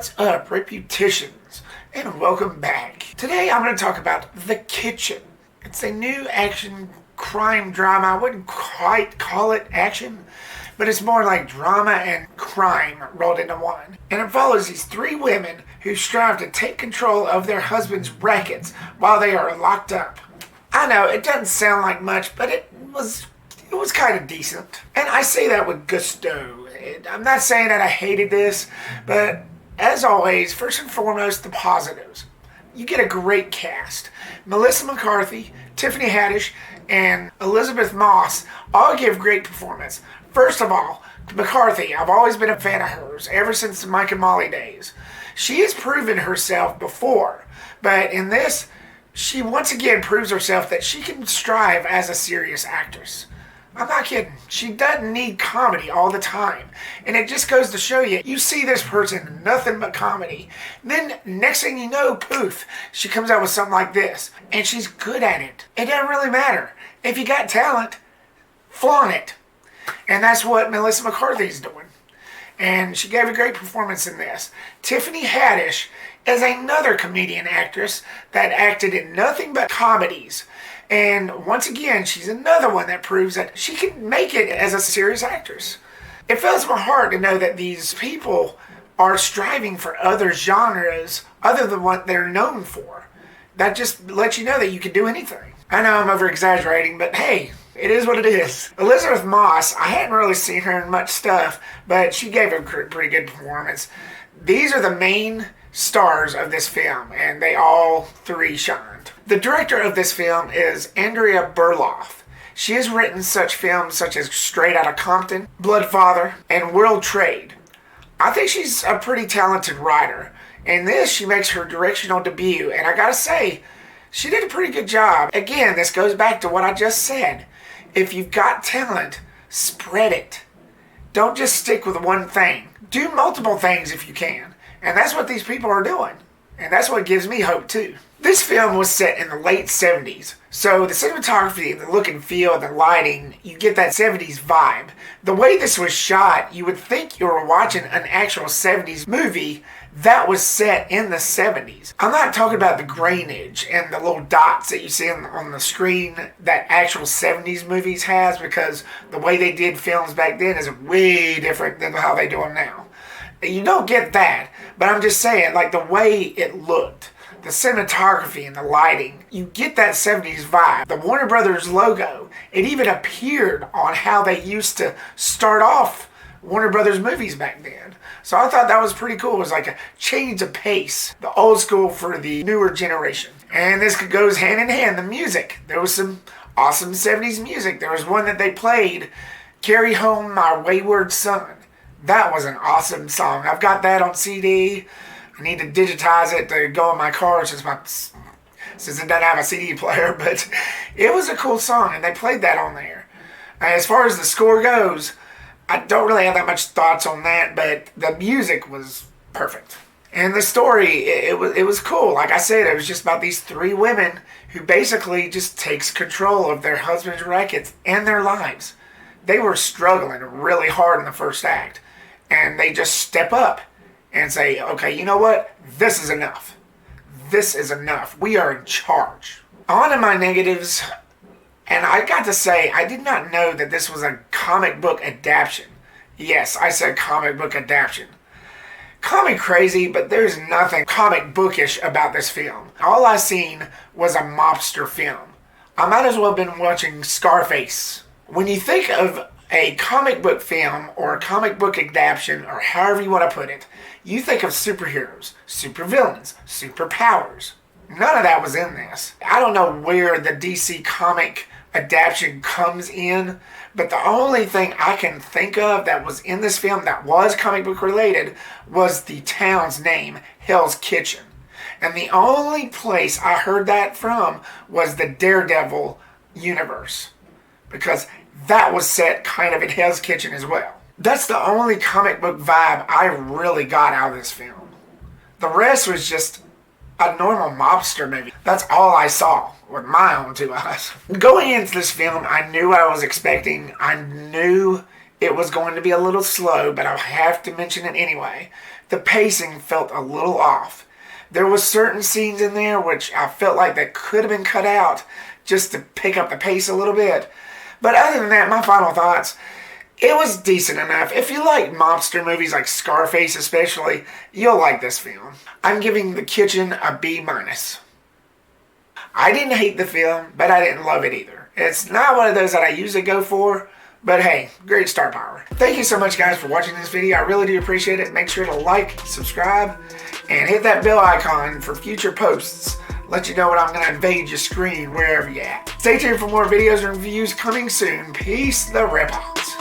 What's up, Reputations? And welcome back. Today I'm going to talk about The Kitchen. It's a new action crime drama. I wouldn't quite call it action, but it's more like drama and crime rolled into one. And it follows these three women who strive to take control of their husbands' rackets while they are locked up. I know, it doesn't sound like much, but it was kind of decent. And I say that with gusto. I'm not saying that I hated this, but as always, first and foremost, the positives. You get a great cast. Melissa McCarthy, Tiffany Haddish, and Elizabeth Moss all give great performance. First of all, McCarthy, I've always been a fan of hers, ever since the Mike and Molly days. She has proven herself before, but in this, she once again proves herself that she can strive as a serious actress. I'm not kidding. She doesn't need comedy all the time. And it just goes to show you, you see this person, nothing but comedy. Then, next thing you know, poof, she comes out with something like this. And she's good at it. It doesn't really matter. If you got talent, flaunt it. And that's what Melissa McCarthy's doing. And she gave a great performance in this. Tiffany Haddish is another comedian actress that acted in nothing but comedies. And once again, she's another one that proves that she can make it as a serious actress. It fills my heart to know that these people are striving for other genres other than what they're known for. That just lets you know that you can do anything. I know I'm over-exaggerating, but hey, it is what it is. Elizabeth Moss, I hadn't really seen her in much stuff, but she gave a pretty good performance. These are the main stars of this film, and they all three shined. The director of this film is Andrea Berloff. She has written such films such as Straight Outta Compton, Bloodfather, and World Trade. I think she's a pretty talented writer. In this, she makes her directional debut, and I gotta say, she did a pretty good job. Again, this goes back to what I just said. If you've got talent, spread it. Don't just stick with one thing. Do multiple things if you can. And that's what these people are doing. And that's what gives me hope too. This film was set in the late 70s. So the cinematography, the look and feel, the lighting, you get that 70s vibe. The way this was shot, you would think you were watching an actual 70s movie that was set in the 70s. I'm not talking about the grainage and the little dots that you see on the screen that actual 70s movies has, because the way they did films back then is way different than how they do them now. You don't get that, but I'm just saying, like the way it looked, the cinematography and the lighting, you get that 70s vibe. The Warner Brothers logo, it even appeared on how they used to start off Warner Brothers movies back then. So I thought that was pretty cool. It was like a change of pace, the old school for the newer generation. And this goes hand in hand, the music. There was some awesome 70s music. There was one that they played, Carry Home My Wayward Son. That was an awesome song. I've got that on CD. I need to digitize it to go in my car since it doesn't have a CD player. But it was a cool song, and they played that on there. As far as the score goes, I don't really have that much thoughts on that, but the music was perfect. And the story, it was cool. Like I said, it was just about these three women who basically just takes control of their husband's rackets and their lives. They were struggling really hard in the first act. And they just step up and say, okay, you know what? This is enough. This is enough. We are in charge. On to my negatives. And I got to say, I did not know that this was a comic book adaptation. Yes, I said comic book adaptation. Call me crazy, but there's nothing comic bookish about this film. All I seen was a mobster film. I might as well have been watching Scarface. When you think of a comic book film or a comic book adaptation, or however you want to put it, you think of superheroes, supervillains, superpowers. None of that was in this. I don't know where the DC comic adaptation comes in, but the only thing I can think of that was in this film that was comic book related was the town's name, Hell's Kitchen. And the only place I heard that from was the Daredevil universe, because that was set kind of in Hell's Kitchen as well. That's the only comic book vibe I really got out of this film. The rest was just a normal mobster movie. That's all I saw with my own two eyes. Going into this film, I knew what I was expecting. I knew it was going to be a little slow, but I'll have to mention it anyway. the pacing felt a little off. There was certain scenes in there which I felt like that could have been cut out just to pick up the pace a little bit. But other than that, my final thoughts, it was decent enough. If you like mobster movies like Scarface especially, you'll like this film. I'm giving The Kitchen a B-. I didn't hate the film, but I didn't love it either. It's not one of those that I usually go for, but hey, great star power. Thank you so much, guys, for watching this video. I really do appreciate it. Make sure to like, subscribe, and hit that bell icon for future posts. Let you know when I'm going to invade your screen wherever you're at. Stay tuned for more videos and reviews coming soon. Peace the rip out.